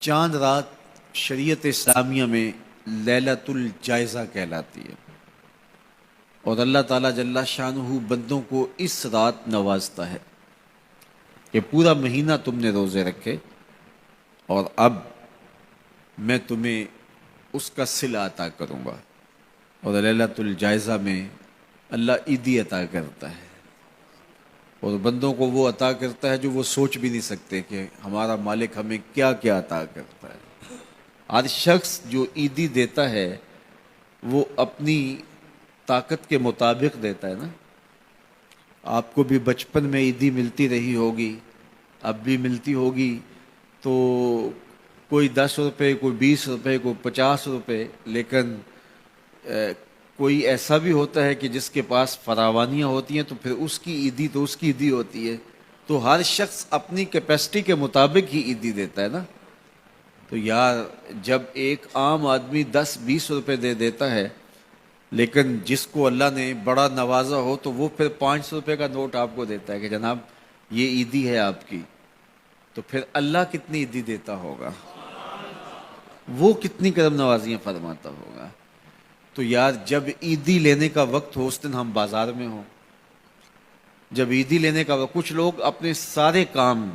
چاند رات شریعت اسلامیہ میں لیلۃ الجائزہ کہلاتی ہے، اور اللہ تعالیٰ جل شانہ بندوں کو اس رات نوازتا ہے کہ پورا مہینہ تم نے روزے رکھے اور اب میں تمہیں اس کا صلہ عطا کروں گا۔ اور لیلۃ الجائزہ میں اللہ عیدی عطا کرتا ہے، اور بندوں کو وہ عطا کرتا ہے جو وہ سوچ بھی نہیں سکتے کہ ہمارا مالک ہمیں کیا کیا عطا کرتا ہے۔ ہر شخص جو عیدی دیتا ہے وہ اپنی طاقت کے مطابق دیتا ہے نا۔ آپ کو بھی بچپن میں عیدی ملتی رہی ہوگی، اب بھی ملتی ہوگی، تو کوئی 10 روپے، کوئی 20 روپے، کوئی 50 روپے، لیکن کوئی ایسا بھی ہوتا ہے کہ جس کے پاس فراوانیاں ہوتی ہیں تو پھر اس کی عیدی تو اس کی عیدی ہوتی ہے۔ تو ہر شخص اپنی کیپیسٹی کے مطابق ہی عیدی دیتا ہے نا۔ تو یار جب ایک عام آدمی 10-20 روپے دے دیتا ہے، لیکن جس کو اللہ نے بڑا نوازا ہو تو وہ پھر 500 روپے کا نوٹ آپ کو دیتا ہے کہ جناب یہ عیدی ہے آپ کی، تو پھر اللہ کتنی عیدی دیتا ہوگا، وہ کتنی کرم نوازیاں فرماتا ہوگا۔ تو یار جب عیدی لینے کا وقت ہو اس دن ہم بازار میں ہوں، جب عیدی لینے کا وقت، کچھ لوگ اپنے سارے کام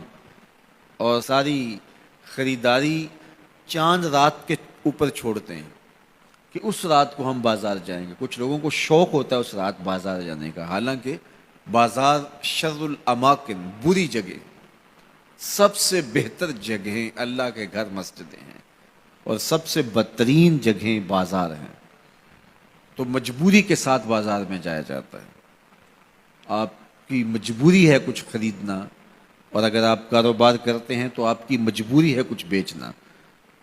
اور ساری خریداری چاند رات کے اوپر چھوڑتے ہیں کہ اس رات کو ہم بازار جائیں گے۔ کچھ لوگوں کو شوق ہوتا ہے اس رات بازار جانے کا، حالانکہ بازار شر الاماکن، بری جگہ، سب سے بہتر جگہیں اللہ کے گھر مسجدیں ہیں، اور سب سے بدترین جگہیں بازار ہیں۔ تو مجبوری کے ساتھ بازار میں جایا جاتا ہے، آپ کی مجبوری ہے کچھ خریدنا، اور اگر آپ کاروبار کرتے ہیں تو آپ کی مجبوری ہے کچھ بیچنا،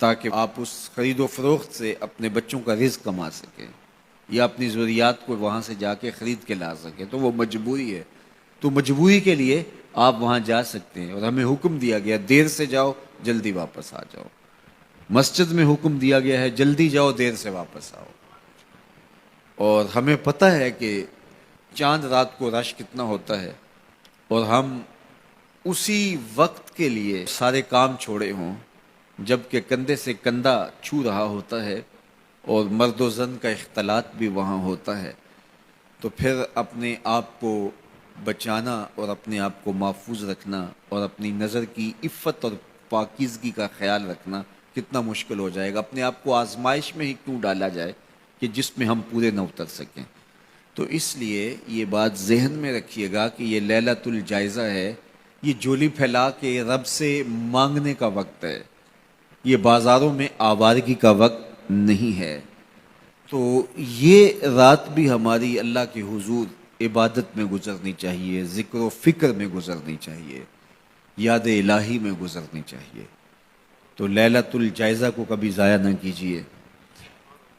تاکہ آپ اس خرید و فروخت سے اپنے بچوں کا رزق کما سکیں یا اپنی ضروریات کو وہاں سے جا کے خرید کے لا سکیں، تو وہ مجبوری ہے۔ تو مجبوری کے لیے آپ وہاں جا سکتے ہیں، اور ہمیں حکم دیا گیا دیر سے جاؤ جلدی واپس آ جاؤ۔ مسجد میں حکم دیا گیا ہے جلدی جاؤ دیر سے واپس آؤ۔ اور ہمیں پتہ ہے کہ چاند رات کو رش کتنا ہوتا ہے، اور ہم اسی وقت کے لیے سارے کام چھوڑے ہوں جب کہ کندھے سے کندھا چھو رہا ہوتا ہے، اور مرد و زن کا اختلاط بھی وہاں ہوتا ہے، تو پھر اپنے آپ کو بچانا اور اپنے آپ کو محفوظ رکھنا اور اپنی نظر کی عفت اور پاکیزگی کا خیال رکھنا کتنا مشکل ہو جائے گا۔ اپنے آپ کو آزمائش میں ہی کیوں ڈالا جائے کہ جس میں ہم پورے نہ اتر سکیں۔ تو اس لیے یہ بات ذہن میں رکھیے گا کہ یہ لیلۃ الجائزہ ہے، یہ جولی پھیلا کے رب سے مانگنے کا وقت ہے، یہ بازاروں میں آوارگی کا وقت نہیں ہے۔ تو یہ رات بھی ہماری اللہ کے حضور عبادت میں گزرنی چاہیے، ذکر و فکر میں گزرنی چاہیے، یاد الہی میں گزرنی چاہیے۔ تو لیلۃ الجائزہ کو کبھی ضائع نہ کیجیے،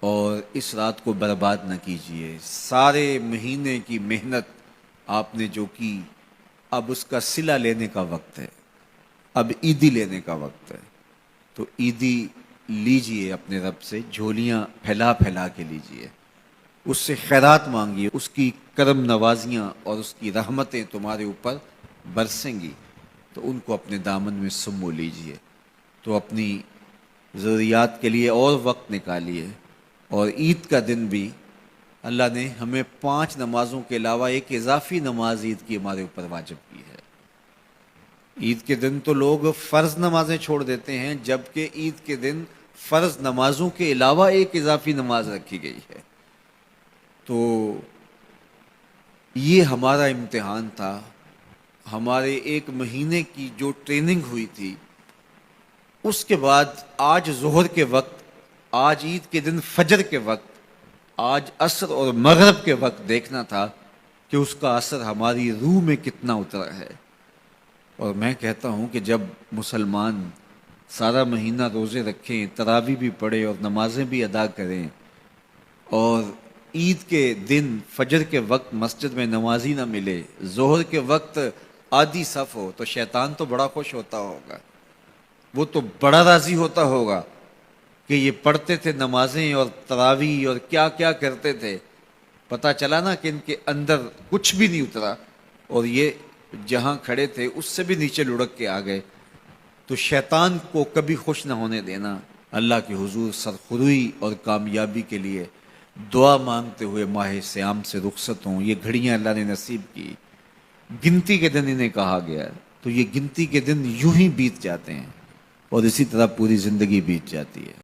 اور اس رات کو برباد نہ کیجیے۔ سارے مہینے کی محنت آپ نے جو کی، اب اس کا صلہ لینے کا وقت ہے، اب عیدی لینے کا وقت ہے۔ تو عیدی لیجئے اپنے رب سے، جھولیاں پھیلا پھیلا کے لیجئے، اس سے خیرات مانگیے، اس کی کرم نوازیاں اور اس کی رحمتیں تمہارے اوپر برسیں گی، تو ان کو اپنے دامن میں سمو لیجئے۔ تو اپنی ضروریات کے لیے اور وقت نکالیے، اور عید کا دن بھی اللہ نے ہمیں 5 نمازوں کے علاوہ ایک اضافی نماز عید کی ہمارے اوپر واجب کی ہے۔ عید کے دن تو لوگ فرض نمازیں چھوڑ دیتے ہیں، جبکہ عید کے دن فرض نمازوں کے علاوہ ایک اضافی نماز رکھی گئی ہے۔ تو یہ ہمارا امتحان تھا، ہمارے ایک مہینے کی جو ٹریننگ ہوئی تھی، اس کے بعد آج ظہر کے وقت، آج عید کے دن فجر کے وقت، آج عصر اور مغرب کے وقت دیکھنا تھا کہ اس کا اثر ہماری روح میں کتنا اترا ہے۔ اور میں کہتا ہوں کہ جب مسلمان سارا مہینہ روزے رکھیں، تراویح بھی پڑھیں اور نمازیں بھی ادا کریں، اور عید کے دن فجر کے وقت مسجد میں نمازی نہ ملے، ظہر کے وقت آدھی صف ہو، تو شیطان تو بڑا خوش ہوتا ہوگا، وہ تو بڑا راضی ہوتا ہوگا کہ یہ پڑھتے تھے نمازیں اور تراویح اور کیا کیا کرتے تھے، پتہ چلا نا کہ ان کے اندر کچھ بھی نہیں اترا، اور یہ جہاں کھڑے تھے اس سے بھی نیچے لڑک کے آ گئے۔ تو شیطان کو کبھی خوش نہ ہونے دینا، اللہ کے حضور سرخروئی اور کامیابی کے لیے دعا مانگتے ہوئے ماہ سیام سے رخصت ہوں۔ یہ گھڑیاں اللہ نے نصیب کی، گنتی کے دن انہیں کہا گیا ہے، تو یہ گنتی کے دن یوں ہی بیت جاتے ہیں اور اسی طرح پوری زندگی بیت جاتی ہے۔